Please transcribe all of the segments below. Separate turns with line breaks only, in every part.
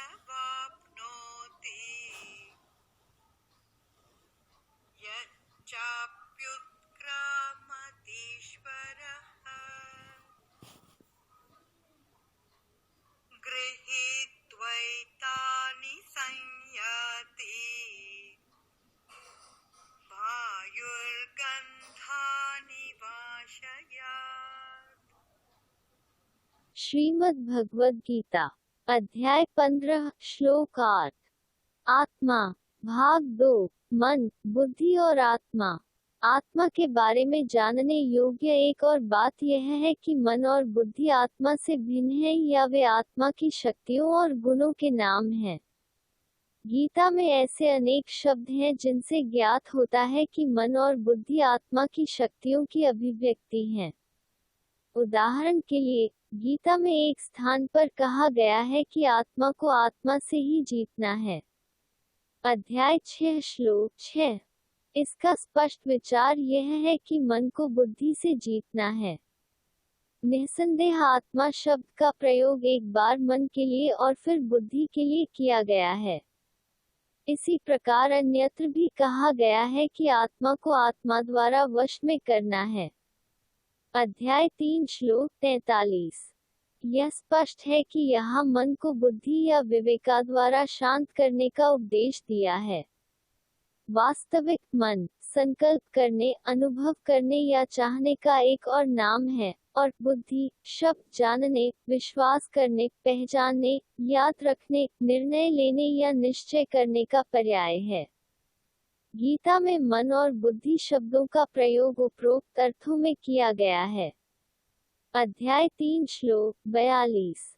वाप्नोति यच्चाप्युत्क्रामतीश्वरः गृहीत्वैतानि संयाति वायुर्गन्धानि वाशयात्।
श्रीमद् भगवद गीता अध्याय 15 श्लोक 8 आत्मा भाग 2 मन बुद्धि और आत्मा। आत्मा के बारे में जानने योग्य एक और बात यह है कि मन और बुद्धि आत्मा से भिन्न है या वे आत्मा की शक्तियों और गुणों के नाम हैं। गीता में ऐसे अनेक शब्द हैं जिनसे ज्ञात होता है कि मन और बुद्धि आत्मा की शक्तियों की अभिव्यक्ति हैं। उदाहरण के लिए गीता में एक स्थान पर कहा गया है कि आत्मा को आत्मा से ही जीतना है। अध्याय 6 श्लोक 6। इसका स्पष्ट विचार यह है कि मन को बुद्धि से जीतना है। निस्संदेह आत्मा शब्द का प्रयोग एक बार मन के लिए और फिर बुद्धि के लिए किया गया है। इसी प्रकार अन्यत्र भी कहा गया है कि आत्मा को आत्मा द्वारा वश में करना है। अध्याय 3 श्लोक 43। यह स्पष्ट है कि यहाँ मन को बुद्धि या विवेका द्वारा शांत करने का उपदेश दिया है। वास्तविक मन संकल्प करने, अनुभव करने या चाहने का एक और नाम है, और बुद्धि शब्द जानने, विश्वास करने, पहचानने, याद रखने, निर्णय लेने या निश्चय करने का पर्याय है। गीता में मन और बुद्धि शब्दों का प्रयोग उपरोक्त अर्थों में किया गया है। अध्याय 3 श्लोक 42।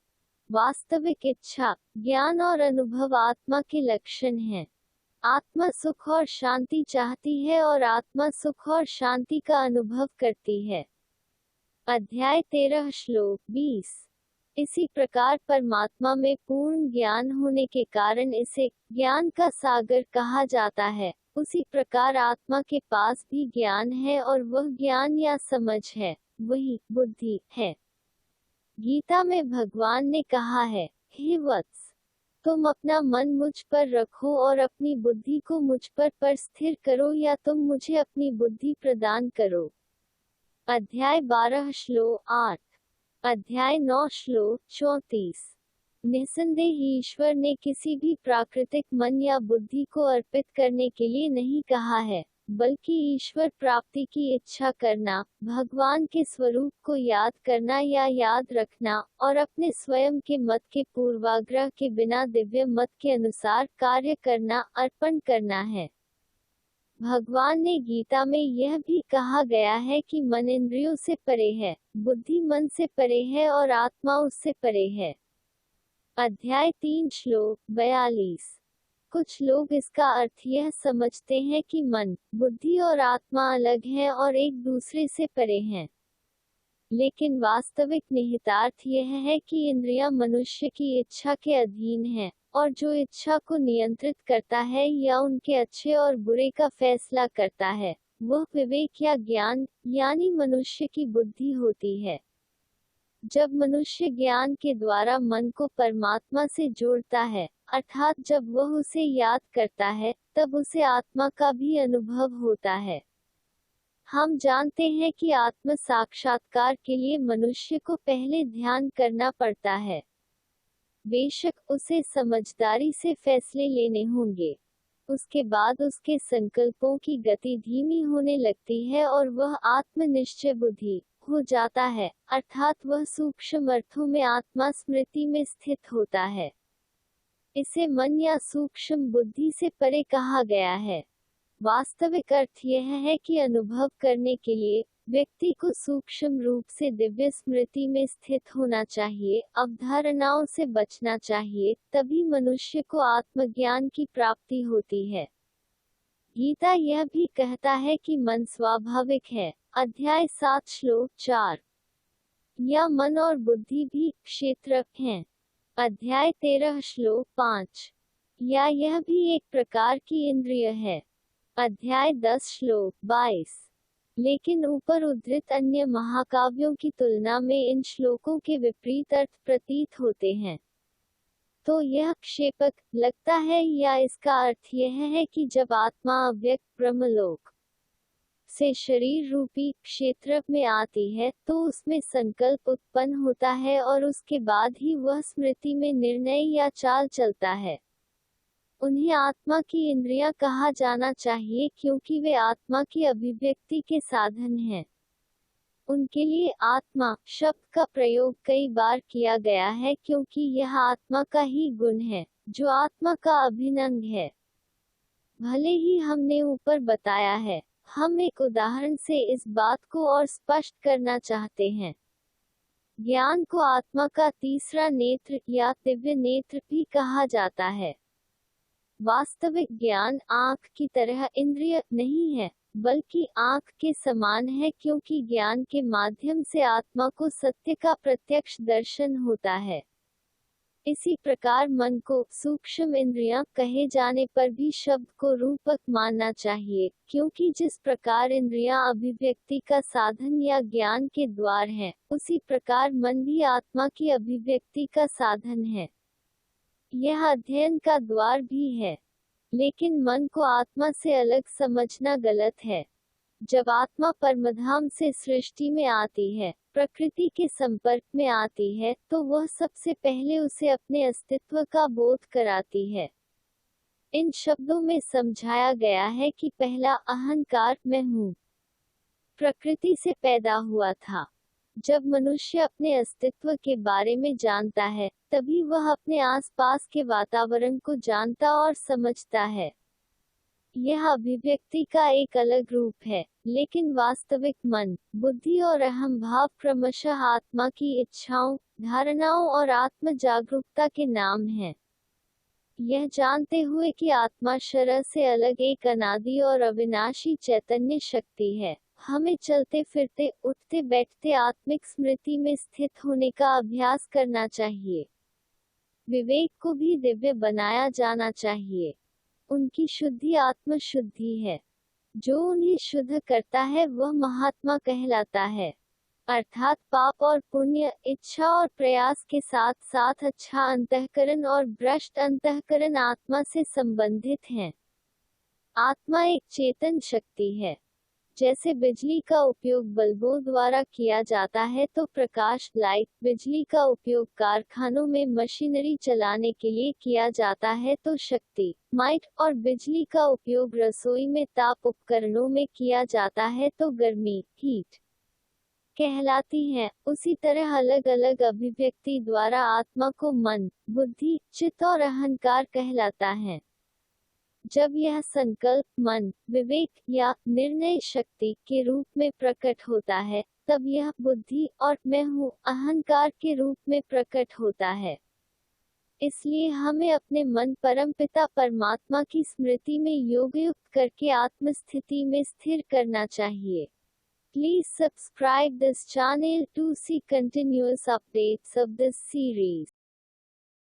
वास्तविक इच्छा, ज्ञान और अनुभव आत्मा के लक्षण हैं। आत्मा सुख और शांति चाहती है और आत्मा सुख और शांति का अनुभव करती है। अध्याय 13 श्लोक 20। इसी प्रकार परमात्मा में पूर्ण ज्ञान होने के कारण इसे ज्ञान का सागर कहा जाता है। उसी प्रकार आत्मा के पास भी ज्ञान है और वह ज्ञान या समझ है, वही बुद्धि है। गीता में भगवान ने कहा है, हे वत्स, तुम अपना मन मुझ पर रखो और अपनी बुद्धि को मुझ पर स्थिर करो या तुम मुझे अपनी बुद्धि प्रदान करो। अध्याय 12 श्लोक 8। अध्याय 9 श्लोक 34। निस्संदेह ईश्वर ने किसी भी प्राकृतिक मन या बुद्धि को अर्पित करने के लिए नहीं कहा है, बल्कि ईश्वर प्राप्ति की इच्छा करना, भगवान के स्वरूप को याद करना या याद रखना, और अपने स्वयं के मत के पूर्वाग्रह के बिना दिव्य मत के अनुसार कार्य करना, अर्पण करना है। भगवान ने गीता में यह भी कहा गया है कि मन इंद्रियों से परे है, बुद्धि मन से परे है और आत्मा उससे परे है। अध्याय 3 श्लोक 42। कुछ लोग इसका अर्थ यह समझते हैं कि मन, बुद्धि और आत्मा अलग हैं और एक दूसरे से परे हैं। लेकिन वास्तविक निहितार्थ यह है कि इंद्रियां मनुष्य की इच्छा के अधीन हैं, और जो इच्छा को नियंत्रित करता है या उनके अच्छे और बुरे का फैसला करता है, वह विवेक या ज्ञान, यानी मनुष्य की बुद्धि होती है। जब मनुष्य ज्ञान के द्वारा मन को परमात्मा से जोड़ता है, अर्थात जब वह उसे याद करता है, तब उसे आत्मा का भी अनुभव होता है। हम जानते हैं कि आत्म साक्षात्कार के लिए मनुष्य को पहले ध्यान करना पड़ता है। बेशक उसे समझदारी से फैसले लेने होंगे। उसके बाद उसके संकल्पों की गति धीमी होने लगती है और वह आत्मनिश्चय बुद्धि हो जाता है, अर्थात वह सूक्ष्म अर्थों में आत्मा स्मृति में स्थित होता है। इसे मन या सूक्ष्म बुद्धि से परे कहा गया है। वास्तविक अर्थ यह है कि अनुभव करने के लिए व्यक्ति को सूक्ष्म रूप से दिव्य स्मृति में स्थित होना चाहिए, अवधारणाओं से बचना चाहिए, तभी मनुष्य को आत्मज्ञान की प्राप्ति होती है। गीता यह भी कहता है कि मन स्वाभाविक है। अध्याय 7 श्लोक 4। या मन और बुद्धि भी क्षेत्र हैं। अध्याय 13 श्लोक 5। या यह भी एक प्रकार की इंद्रिय है। अध्याय 10 श्लोक 22। लेकिन ऊपर उद्धृत अन्य महाकाव्यों की तुलना में इन श्लोकों के विपरीत अर्थ प्रतीत होते हैं। तो यह क्षेपक लगता है, या इसका अर्थ यह है कि जब आत्मा अव्यक्त ब्रह्मलोक से शरीर रूपी क्षेत्र में आती है तो उसमें संकल्प उत्पन्न होता है और उसके बाद ही वह स्मृति में निर्णय या चाल चलता है। उन्हें आत्मा की इंद्रियां कहा जाना चाहिए क्योंकि वे आत्मा की अभिव्यक्ति के साधन हैं। उनके लिए आत्मा शब्द का प्रयोग कई बार किया गया है क्योंकि यह आत्मा का ही गुण है, जो आत्मा का अभिन्न अंग है। भले ही हमने ऊपर बताया है, हम एक उदाहरण से इस बात को और स्पष्ट करना चाहते हैं। ज्ञान को आत्मा का तीसरा नेत्र या दिव्य नेत्र भी कहा जाता है। वास्तविक ज्ञान आँख की तरह इंद्रिय नहीं है, बल्कि आँख के समान है क्योंकि ज्ञान के माध्यम से आत्मा को सत्य का प्रत्यक्ष दर्शन होता है। इसी प्रकार मन को सूक्ष्म इंद्रियां कहे जाने पर भी शब्द को रूपक मानना चाहिए, क्योंकि जिस प्रकार इंद्रियां अभिव्यक्ति का साधन या ज्ञान के द्वार हैं, उसी प्रकार मन भी आत्मा की अभिव्यक्ति का साधन है। यह अध्ययन का द्वार भी है, लेकिन मन को आत्मा से अलग समझना गलत है। जब आत्मा परमधाम से सृष्टि में आती है, प्रकृति के संपर्क में आती है, तो वह सबसे पहले उसे अपने अस्तित्व का बोध कराती है। इन शब्दों में समझाया गया है कि पहला अहंकार मैं हूँ प्रकृति से पैदा हुआ था। जब मनुष्य अपने अस्तित्व के बारे में जानता है, तभी वह अपने आसपास के वातावरण को जानता और समझता है। यह अभिव्यक्ति का एक अलग रूप है, लेकिन वास्तविक मन, बुद्धि और अहम भाव क्रमशः आत्मा की इच्छाओं, धारणाओं और आत्म जागरूकता के नाम हैं। यह जानते हुए कि आत्मा शरीर से अलग एक अनादि और अविनाशी चैतन्य शक्ति है, हमें चलते फिरते उठते बैठते आत्मिक स्मृति में स्थित होने का अभ्यास करना चाहिए। विवेक को भी दिव्य बनाया जाना चाहिए। उनकी शुद्धि आत्म शुद्धि है। जो उन्हें शुद्ध करता है वह महात्मा कहलाता है। अर्थात पाप और पुण्य, इच्छा और प्रयास के साथ साथ अच्छा अंतःकरण और भ्रष्ट अंतःकरण आत्मा से संबंधित हैं। आत्मा एक चेतन शक्ति है। जैसे बिजली का उपयोग बल्बों द्वारा किया जाता है, तो प्रकाश लाइट बिजली का उपयोग कारखानों में मशीनरी चलाने के लिए किया जाता है, तो शक्ति माइट और बिजली का उपयोग रसोई में ताप उपकरणों में किया जाता है, तो गर्मी हीट कहलाती हैं। उसी तरह अलग अलग अभिव्यक्ति द्वारा आत्मा को मन, बुद्धि, चित्त और अहंकार कहलाता है। जब यह संकल्प मन, विवेक या निर्णय शक्ति के रूप में प्रकट होता है, तब यह बुद्धि और मैं हूँ अहंकार के रूप में प्रकट होता है। इसलिए हमें अपने मन परमपिता परमात्मा की स्मृति में योगयुक्त करके आत्मस्थिति में स्थिर करना चाहिए। Please subscribe this channel to see continuous updates of this series.